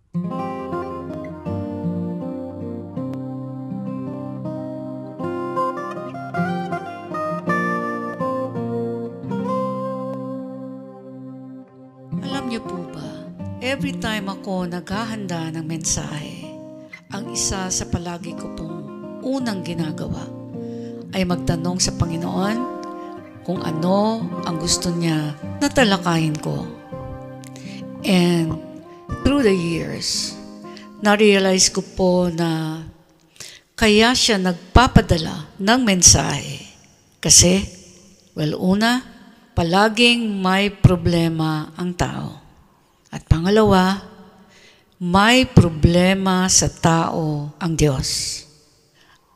Alam niyo po ba, every time ako naghahanda ng mensahe, ang isa sa palagi ko pong unang ginagawa ay magtanong sa Panginoon kung ano ang gusto niya na talakayin ko. And through the years, na-realize ko po na kaya siya nagpapadala ng mensahe. Kasi, una, palaging may problema ang tao. At pangalawa, may problema sa tao ang Diyos.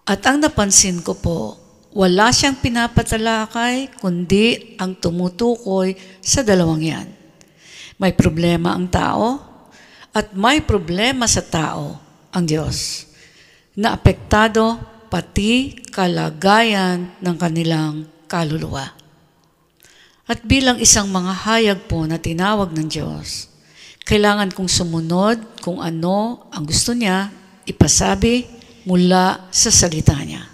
At ang napansin ko po, wala siyang pinapatalakay kundi ang tumutukoy sa dalawang yan. May problema ang tao at may problema sa tao ang Diyos na apektado pati kalagayan ng kanilang kaluluwa. At bilang isang mga hayag po na tinawag ng Diyos, kailangan kong sumunod kung ano ang gusto niya ipasabi mula sa salita niya.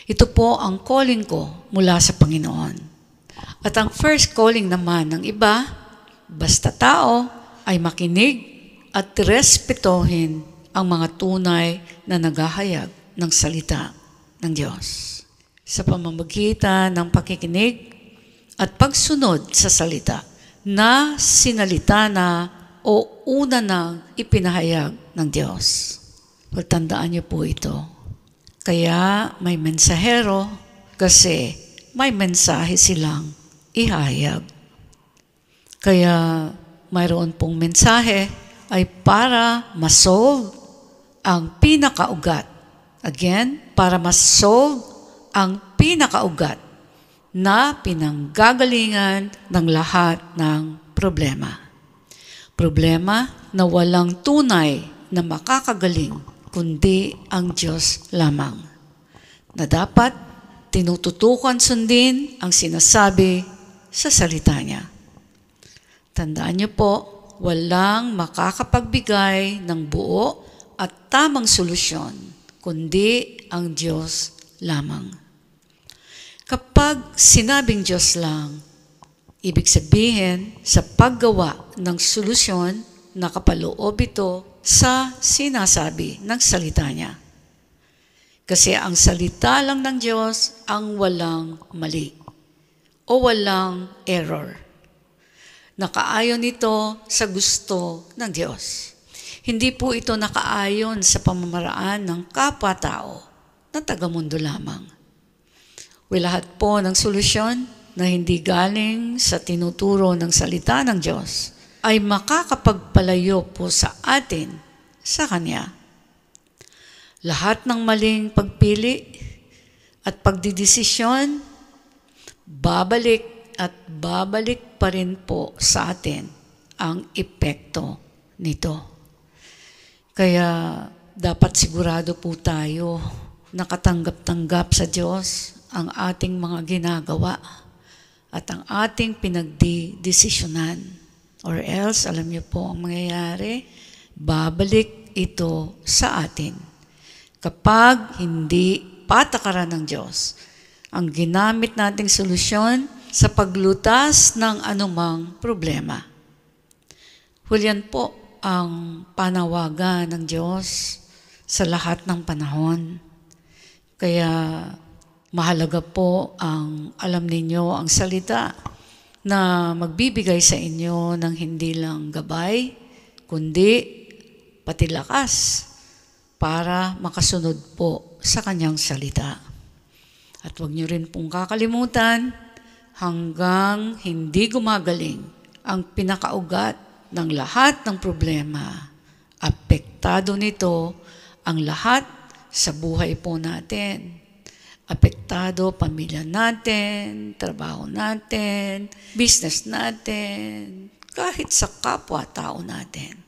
Ito po ang calling ko mula sa Panginoon. At ang first calling naman ng iba, basta tao, ay makinig at respetohin ang mga tunay na naghahayag ng salita ng Diyos. Sa pamamagitan ng pakikinig at pagsunod sa salita na sinalita na o una nang ipinahayag ng Diyos. Tandaan niyo po ito. Kaya may mensahero kasi may mensahe silang ihayag. Kaya mayroon pong mensahe ay para ma-solve ang pinakaugat. Again, para ma-solve ang pinakaugat na pinanggagalingan ng lahat ng problema. Problema na walang tunay na makakagaling kundi ang Diyos lamang. Na dapat tinututukan sundin ang sinasabi sa salita niya. Tandaan niyo po, walang makakapagbigay ng buo at tamang solusyon kundi ang Diyos lamang. Kapag sinabing Diyos lang, ibig sabihin sa paggawa ng solusyon, nakapaloob ito sa sinasabi ng salita niya. Kasi ang salita lang ng Diyos ang walang mali o walang error. Nakaayon ito sa gusto ng Diyos. Hindi po ito nakaayon sa pamamaraan ng kapwa-tao na taga-mundo lamang. Lahat po ng solusyon na hindi galing sa tinuturo ng salita ng Diyos ay makakapagpalayo po sa atin sa Kanya. Lahat ng maling pagpili at pagdidesisyon, babalik at babalik pa rin po sa atin ang epekto nito. Kaya dapat sigurado po tayo nakatanggap-tanggap sa Diyos ang ating mga ginagawa at ang ating pinagdidesisyonan. Or else, alam niyo po ang mangyayari, babalik ito sa atin. Kapag hindi patakaran ng Diyos ang ginamit nating solusyon sa paglutas ng anumang problema. Yan po ang panawagan ng Diyos sa lahat ng panahon. Kaya mahalaga po ang alam ninyo ang salita na magbibigay sa inyo ng hindi lang gabay, kundi pati lakas para makasunod po sa kanyang salita. At huwag niyo rin pong kakalimutan, hanggang hindi gumagaling ang pinakaugat ng lahat ng problema, apektado nito ang lahat sa buhay po natin. Apektado pamilya natin, trabaho natin, business natin, kahit sa kapwa-tao natin.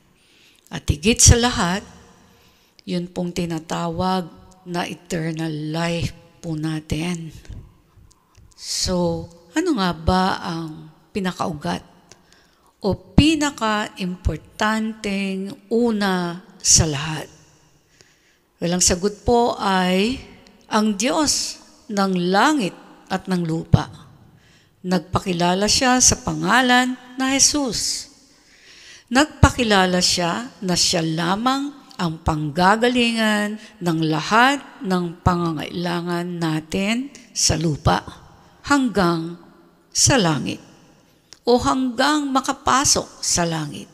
At higit sa lahat, yun pong tinatawag na eternal life po natin. So, ano nga ba ang pinakaugat o pinaka-importanteng una sa lahat? Walang sagot po ay ang Diyos ng langit at ng lupa. Nagpakilala siya sa pangalan na Jesus. Nagpakilala siya na siya lamang ang panggagalingan ng lahat ng pangangailangan natin sa lupa hanggang sa langit o hanggang makapasok sa langit.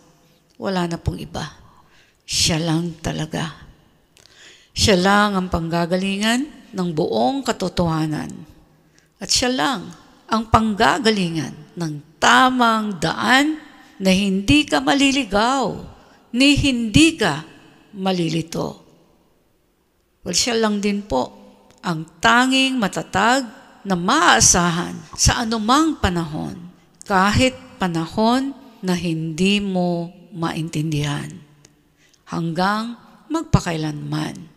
Wala na pong iba. Siya lang talaga. Siya lang ang panggagalingan ng buong katotohanan. At siya lang ang panggagalingan ng tamang daan na hindi ka maliligaw, ni hindi ka malilito. Well, siya lang din po ang tanging matatag na maaasahan sa anumang panahon, kahit panahon na hindi mo maintindihan, hanggang magpakailanman.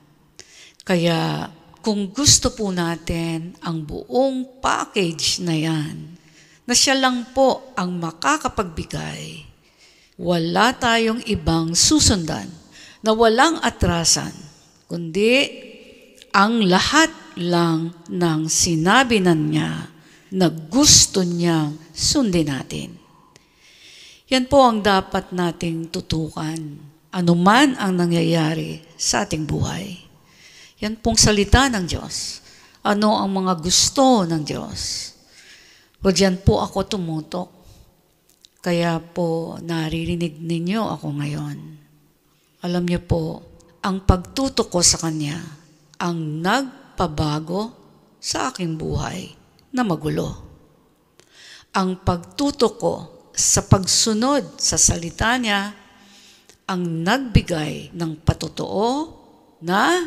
Kaya kung gusto po natin ang buong package na yan, na siya lang po ang makakapagbigay, wala tayong ibang susundan na walang atrasan, kundi ang lahat lang ng sinabi na niya na gusto niyang sundin natin. Yan po ang dapat nating tutukan, anuman ang nangyayari sa ating buhay. Yan pong salita ng Diyos. Ano ang mga gusto ng Diyos? O diyan po ako tumutok. Kaya po naririnig ninyo ako ngayon. Alam niyo po, ang pagtutok ko sa Kanya ang nagpabago sa aking buhay na magulo. Ang pagtutok ko sa pagsunod sa salita Niya ang nagbigay ng patotoo na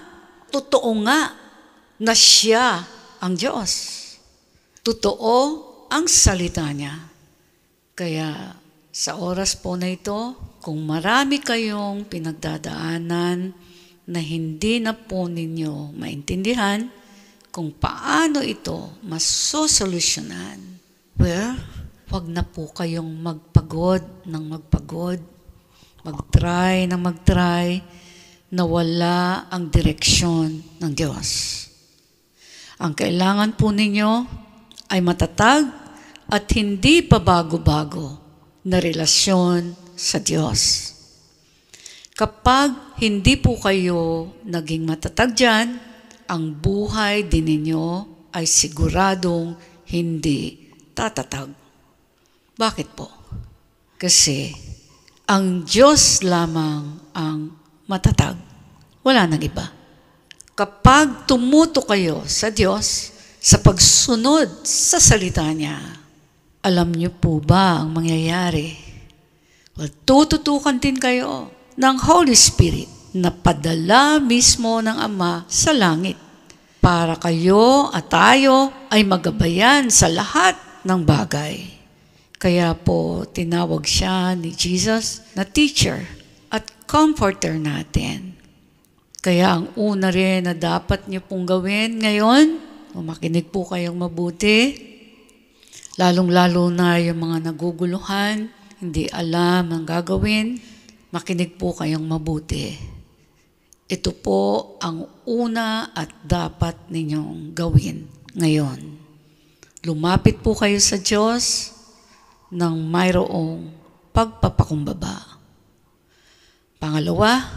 totoo nga na Siya ang Diyos. Totoo ang salita Niya. Kaya sa oras po na ito, kung marami kayong pinagdadaanan na hindi na po ninyo maintindihan kung paano ito masosolusyonan, well, wag na po kayong magpagod ng magpagod, mag-try na wala ang direksyon ng Diyos. Ang kailangan po ninyo ay matatag at hindi pa bago-bago na relasyon sa Diyos. Kapag hindi po kayo naging matatag dyan, ang buhay din ninyo ay siguradong hindi tatatag. Bakit po? Kasi ang Diyos lamang ang matatag. Wala nang iba. Kapag tumuto kayo sa Diyos, sa pagsunod sa salita Niya, alam niyo po ba ang mangyayari? Well, tututukan din kayo ng Holy Spirit na padala mismo ng Ama sa langit para kayo at tayo ay magabayan sa lahat ng bagay. Kaya po tinawag siya ni Jesus na teacher at comforter natin. Kaya ang una rin na dapat niyo pong gawin ngayon, makinig po kayong mabuti, lalong-lalo na yung mga naguguluhan, hindi alam ang gagawin, makinig po kayong mabuti. Ito po ang una at dapat ninyong gawin ngayon. Lumapit po kayo sa Diyos ng mayroong pagpapakumbaba. Pangalawa,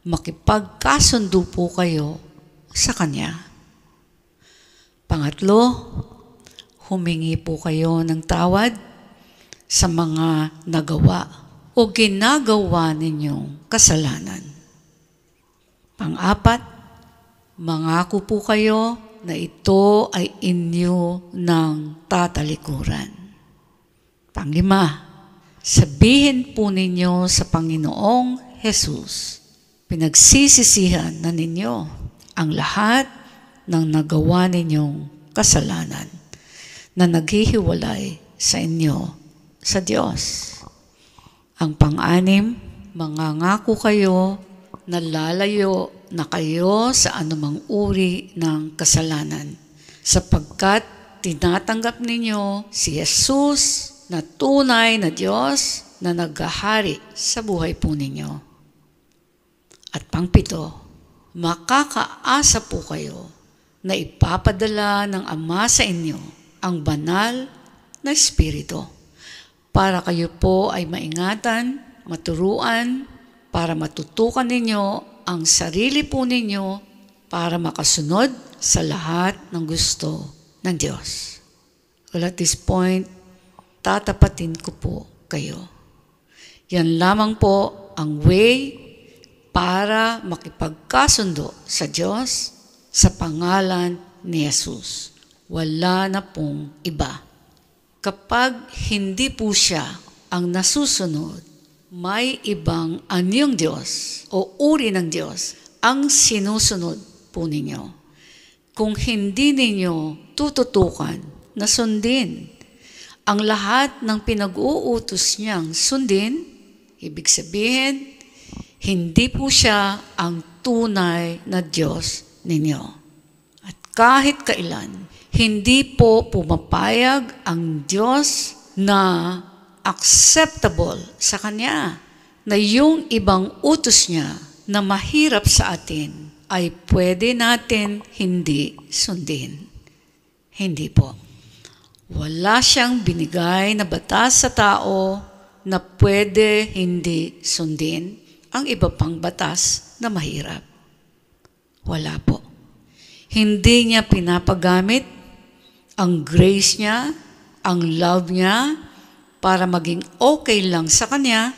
makipagkasundo po kayo sa Kanya. Pangatlo, humingi po kayo ng tawad sa mga nagawa o ginagawa ninyong kasalanan. Pang-apat, mangako po kayo na ito ay inyo ng tatalikuran. Pang-lima, sabihin po ninyo sa Panginoong Jesus, pinagsisisihan na ninyo ang lahat ng nagawa ninyong kasalanan na naghihiwalay sa inyo sa Diyos. Ang pang-anim, mangangako kayo na lalayo na kayo sa anumang uri ng kasalanan sapagkat tinatanggap ninyo si Jesus na tunay na Diyos na naghahari sa buhay po ninyo. At pangpito, makakaasa po kayo na ipapadala ng Ama sa inyo ang banal na Espiritu para kayo po ay maingatan, maturuan, para matutukan ninyo ang sarili po ninyo para makasunod sa lahat ng gusto ng Diyos. Well, at this point, tatapatin ko po kayo. Yan lamang po ang way para makipagkasundo sa Diyos sa pangalan ni Jesus. Wala na pong iba. Kapag hindi po siya ang nasusunod, may ibang anyong Diyos o uri ng Diyos ang sinusunod po ninyo. Kung hindi ninyo tututukan na sundin ang lahat ng pinag-uutos niyang sundin, ibig sabihin, hindi po siya ang tunay na Diyos ninyo. At kahit kailan, hindi po pumapayag ang Diyos na acceptable sa Kanya, na yung ibang utos niya na mahirap sa atin ay pwede natin hindi sundin. Hindi po. Wala siyang binigay na batas sa tao na pwede hindi sundin ang iba pang batas na mahirap. Wala po. Hindi niya pinapagamit ang grace niya, ang love niya, para maging okay lang sa Kanya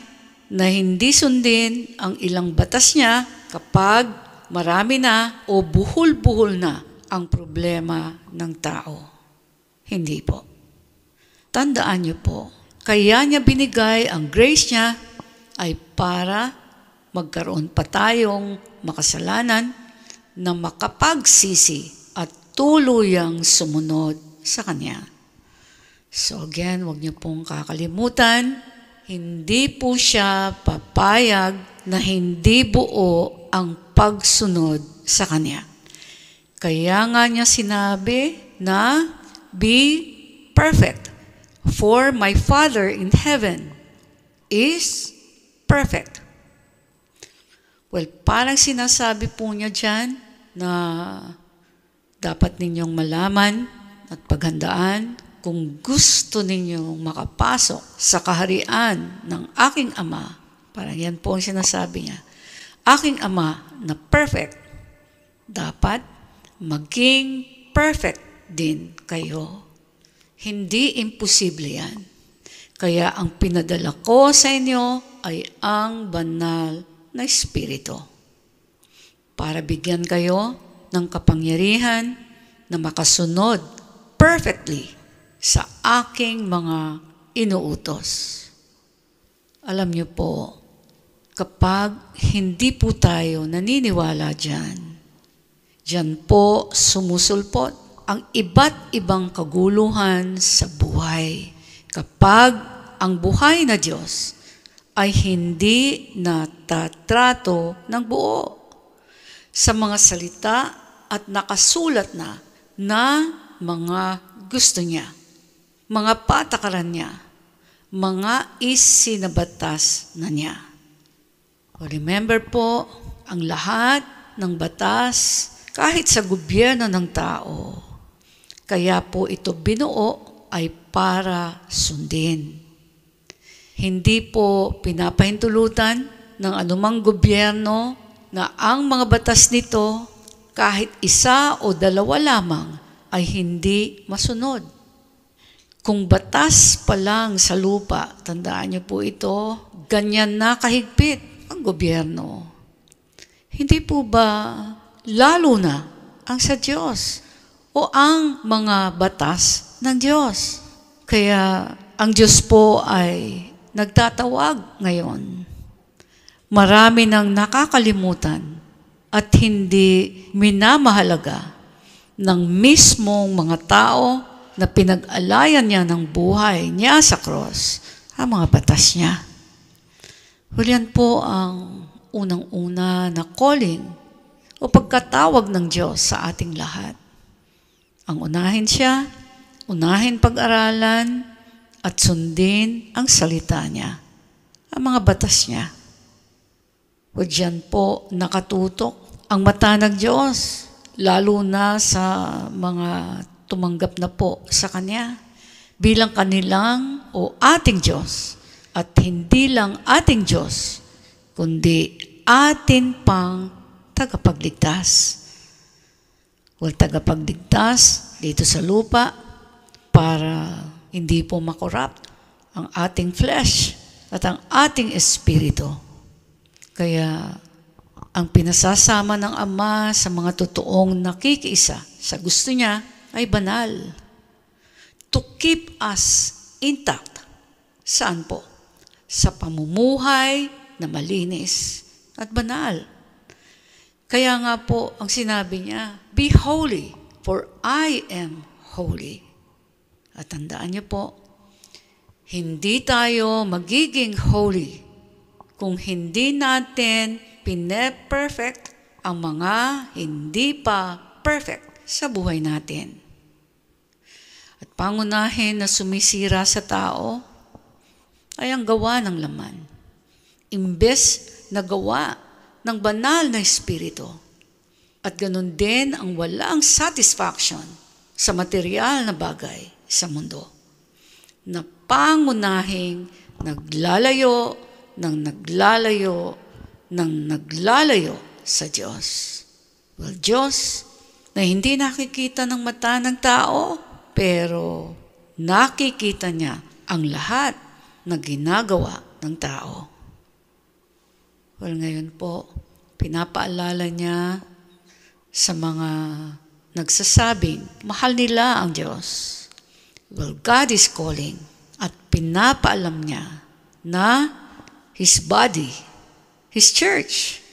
na hindi sundin ang ilang batas niya kapag marami na o buhol-buhol na ang problema ng tao. Hindi po. Tandaan niyo po, kaya niya binigay ang grace niya ay para magkaroon pa tayong makasalanan na makapagsisi at tuluyang sumunod sa Kanya. So again, huwag niyo pong kakalimutan, hindi po siya papayag na hindi buo ang pagsunod sa Kanya. Kaya nga niya sinabi na, be perfect, for my Father in heaven is perfect. Well, parang sinasabi po niya dyan na dapat ninyong malaman at paghandaan kung gusto ninyong makapasok sa kaharian ng aking Ama. Parang yan po ang sinasabi niya. Aking Ama na perfect, dapat maging perfect din kayo. Hindi imposible yan. Kaya ang pinadala ko sa inyo ay ang banal na Espiritu para bigyan kayo ng kapangyarihan na makasunod perfectly sa aking mga inuutos. Alam niyo po, kapag hindi po tayo naniniwala diyan po sumusulpot ang iba't ibang kaguluhan sa buhay. Kapag ang buhay na Diyos ay hindi natatrato ng buo sa mga salita at nakasulat na mga gusto niya, mga patakaran niya, mga isinabatas na niya. Remember po, ang lahat ng batas, kahit sa gobyerno ng tao, kaya po ito binuo ay para sundin. Hindi po pinapahintulutan ng anumang gobyerno na ang mga batas nito, kahit isa o dalawa lamang, ay hindi masunod. Kung batas pa lang sa lupa, tandaan niyo po ito, ganyan na kahigpit ang gobyerno. Hindi po ba lalo na ang sa Diyos o ang mga batas ng Diyos? Kaya ang Diyos po ay nagtatawag ngayon. Marami nang nakakalimutan at hindi minamahalaga ng mismong mga tao na pinag-alayan niya ng buhay niya sa cross, ang mga batas niya. Hulihan po ang unang-una na calling o pagkatawag ng Diyos sa ating lahat. Ang unahin siya, unahin pag-aralan at sundin ang salita niya, ang mga batas niya. O diyan po nakatutok ang mata ng Diyos, lalo na sa mga tumanggap na po sa Kanya bilang kanilang o ating Diyos, at hindi lang ating Diyos, kundi atin pang tagapagligtas. Tagapagligtas dito sa lupa para hindi po makorrupt ang ating flesh at ang ating espiritu. Kaya ang pinasasama ng Ama sa mga totoong nakikiisa sa gusto niya ay banal. To keep us intact. Saan po? Sa pamumuhay na malinis at banal. Kaya nga po ang sinabi niya, be holy, for I am holy. At tandaan niyo po, hindi tayo magiging holy kung hindi natin pine-perfect ang mga hindi pa perfect sa buhay natin. At pangunahin na sumisira sa tao ay ang gawa ng laman, imbes na gawa ng banal na espiritu. At ganun din ang walang satisfaction sa material na bagay sa mundo, na pangunahing naglalayo sa Diyos. Well, Diyos na hindi nakikita ng mata ng tao, pero nakikita niya ang lahat na ginagawa ng tao. Well, ngayon po, pinapaalala niya sa mga nagsasabing mahal nila ang Diyos. Well, God is calling at pinapaalam niya na His body, His church,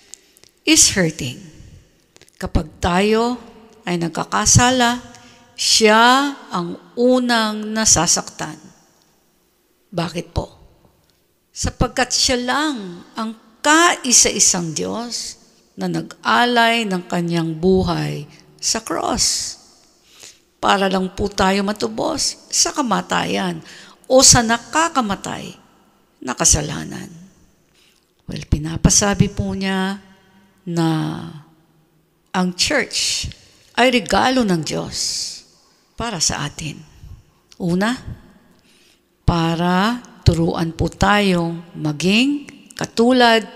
is hurting. Kapag tayo ay nagkakasala, siya ang unang nasasaktan. Bakit po? Sapagkat siya lang ang kaisa-isang Diyos na nag-alay ng kanyang buhay sa cross para lang po tayo matubos sa kamatayan o sa nakakamatay na kasalanan. Well, pinapasabi po niya na ang church ay regalo ng Diyos para sa atin. Una, para turuan po tayong maging katulad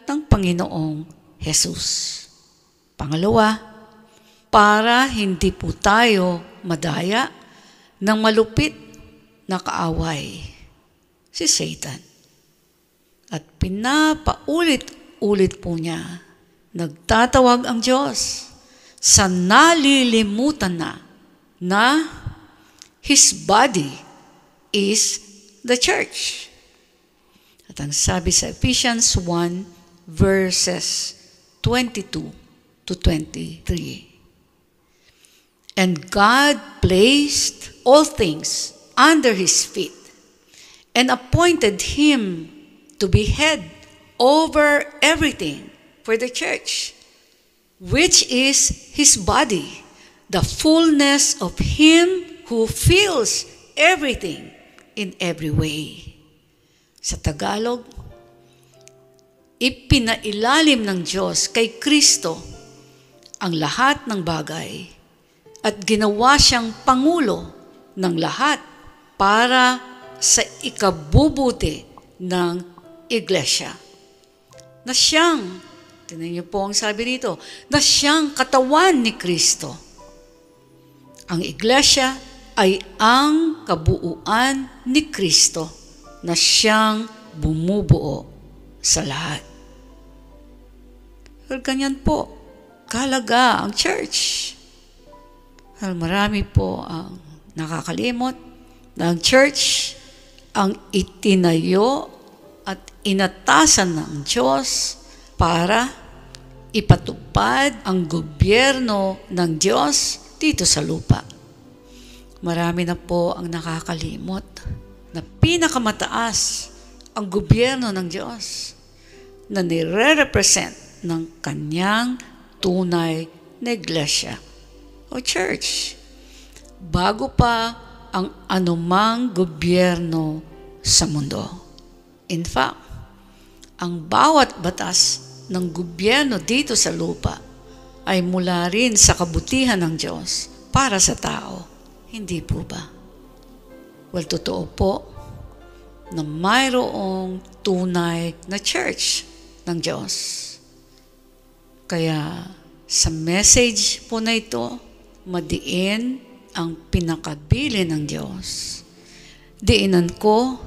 ng Panginoong Jesus. Pangalawa, para hindi po tayo madaya ng malupit na kaaway, si Satan. At pinapaulit-ulit po niya, nagtatawag ang Diyos sa nalilimutan na His body is the church. At ang sabi sa Ephesians 1 verses 22 to 23. And God placed all things under His feet and appointed Him to be head over everything for the church, which is His body, the fullness of Him who fills everything in every way. Sa Tagalog, ipinailalim ng Diyos kay Kristo ang lahat ng bagay at ginawa siyang pangulo ng lahat para sa ikabubuti ng iglesia. Na siyang, tingnan niyo po ang sabi dito, na siyang katawan ni Kristo. Ang iglesia ay ang kabuuan ni Kristo na siyang bumubuo sa lahat. Well, ganyan po, kahalaga ang church. Well, marami po ang nakakalimot na ang church ang itinayo at inatasan ng Diyos para ipatupad ang gobyerno ng Diyos dito sa lupa. Marami na po ang nakakalimot na pinakamataas ang gobyerno ng Diyos na nire-represent ng kanyang tunay na iglesia o church. Bago pa ang anumang gobyerno sa mundo. In fact, ang bawat batas ng gobyerno dito sa lupa ay mula rin sa kabutihan ng Diyos para sa tao. Hindi po ba? Well, totoo po na mayroong tunay na church ng Diyos. Kaya sa message po na ito, madiin ang pinakabili ng Diyos. Diinan ko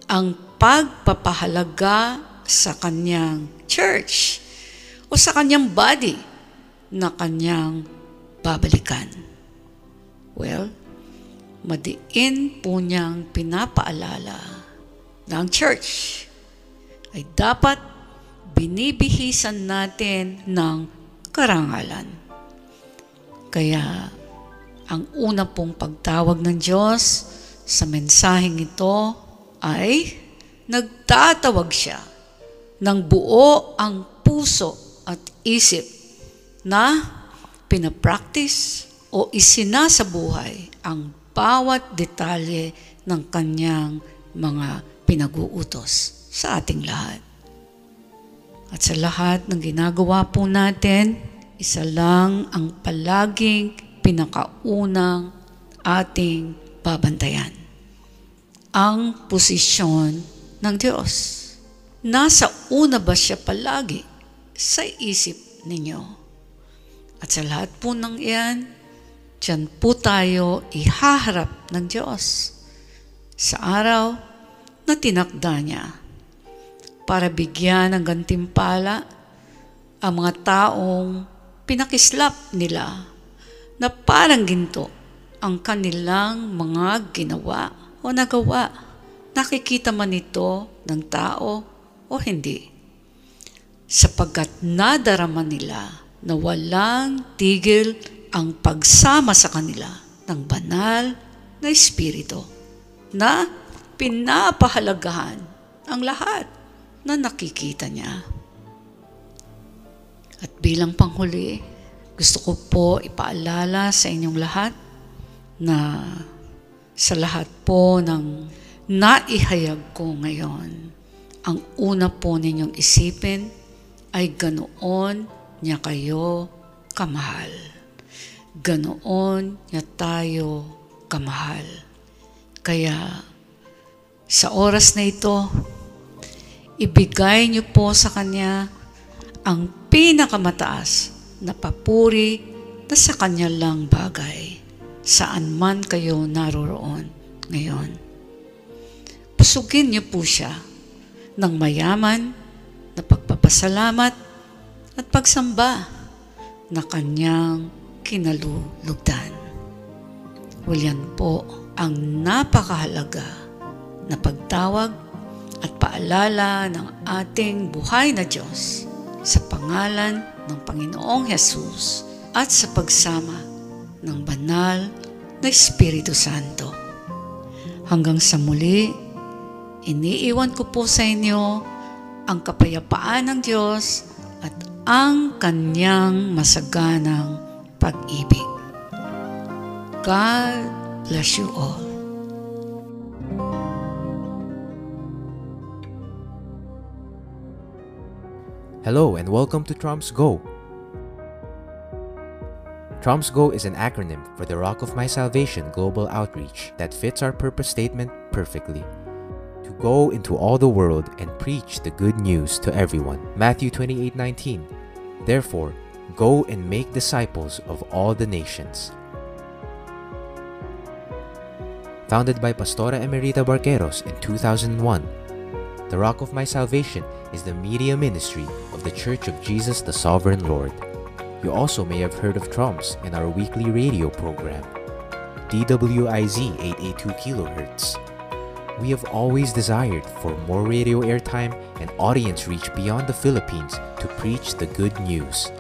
ang pagpapahalaga sa kanyang church o sa kanyang body na kanyang babalikan. Well, madiin po niyang pinapaalala na ang church ay dapat binibihisan natin ng karangalan. Kaya, ang una pong pagtawag ng Diyos sa mensaheng ito ay nagtatawag siya ng buo ang puso at isip na pinapractice o isinasabuhay ang bawat detalye ng kanyang mga pinag-uutos sa ating lahat. At sa lahat ng ginagawa po natin, isa lang ang palaging pinakaunang ating babantayan. Ang posisyon ng Diyos. Nasa una ba siya palagi sa isip ninyo? At sa lahat po ng iyan, diyan po tayo ihaharap ng Diyos sa araw na tinakda niya para bigyan ng gantimpala ang mga taong pinakislap nila na parang ginto ang kanilang mga ginawa o nagawa. Nakikita man ito ng tao o hindi. Sapagkat nadarama nila na walang tigil ang pagsama sa kanila ng banal na Espiritu na pinapahalagahan ang lahat na nakikita niya. At bilang panghuli, gusto ko po ipaalala sa inyong lahat na sa lahat po ng naihayag ko ngayon, ang una po ninyong isipin ay ganoon niya kayo kamahal. Ganoon niya tayo kamahal. Kaya sa oras na ito, ibigay niyo po sa Kanya ang pinakamataas na papuri na sa Kanya lang bagay, saan man kayo naroroon ngayon. Pusugin niyo po siya ng mayaman na pagpapasalamat at pagsamba na Kanyang kinalulugdan. Yan po ang napakahalaga na pagtawag at paalala ng ating buhay na Diyos sa pangalan ng Panginoong Hesus at sa pagsama ng banal na Espiritu Santo. Hanggang sa muli, iniiwan ko po sa inyo ang kapayapaan ng Diyos at ang Kanyang masaganang pag-ibig. God bless you all. Hello and welcome to Trumps Go. Trumps Go is an acronym for the Rock of My Salvation Global Outreach that fits our purpose statement perfectly. To go into all the world and preach the good news to everyone. Matthew 28:19. Therefore, go and make disciples of all the nations. Founded by Pastora Emerita Barqueros in 2001, the Rock of My Salvation is the media ministry of the Church of Jesus the Sovereign Lord. You also may have heard of Trumps in our weekly radio program, DWIZ 882 kHz. We have always desired for more radio airtime and audience reach beyond the Philippines to preach the good news.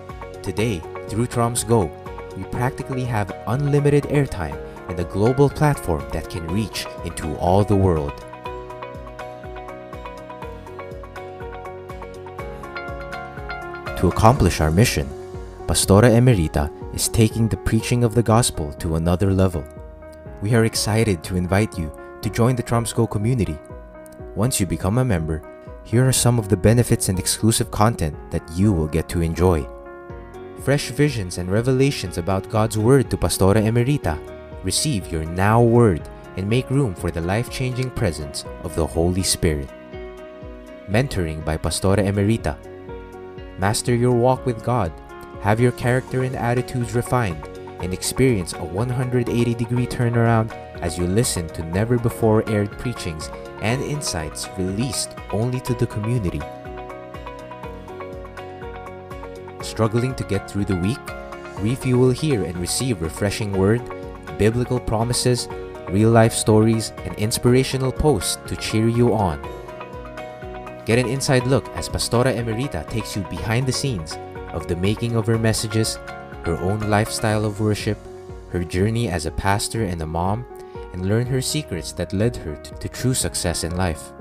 Today, through Trumps Go, we practically have unlimited airtime and a global platform that can reach into all the world. To accomplish our mission, Pastora Emerita is taking the preaching of the gospel to another level. We are excited to invite you to join the Tromsco community. Once you become a member, here are some of the benefits and exclusive content that you will get to enjoy. Fresh visions and revelations about God's Word to Pastora Emerita. Receive your Now Word and make room for the life-changing presence of the Holy Spirit. Mentoring by Pastora Emerita. Master your walk with God, have your character and attitudes refined, and experience a 180-degree turnaround as you listen to never-before-aired preachings and insights released only to the community. Struggling to get through the week? Refuel here and receive refreshing word, biblical promises, real-life stories, and inspirational posts to cheer you on. Get an inside look as Pastora Emerita takes you behind the scenes of the making of her messages, her own lifestyle of worship, her journey as a pastor and a mom, and learn her secrets that led her to true success in life.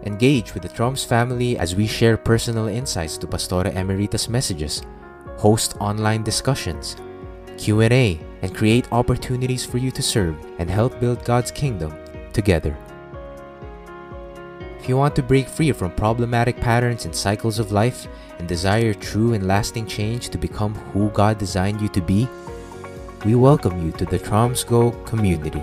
Engage with the Troms family as we share personal insights to Pastora Emerita's messages, host online discussions, Q&A, and create opportunities for you to serve and help build God's kingdom together. If you want to break free from problematic patterns and cycles of life and desire true and lasting change to become who God designed you to be, we welcome you to the Tromsco community.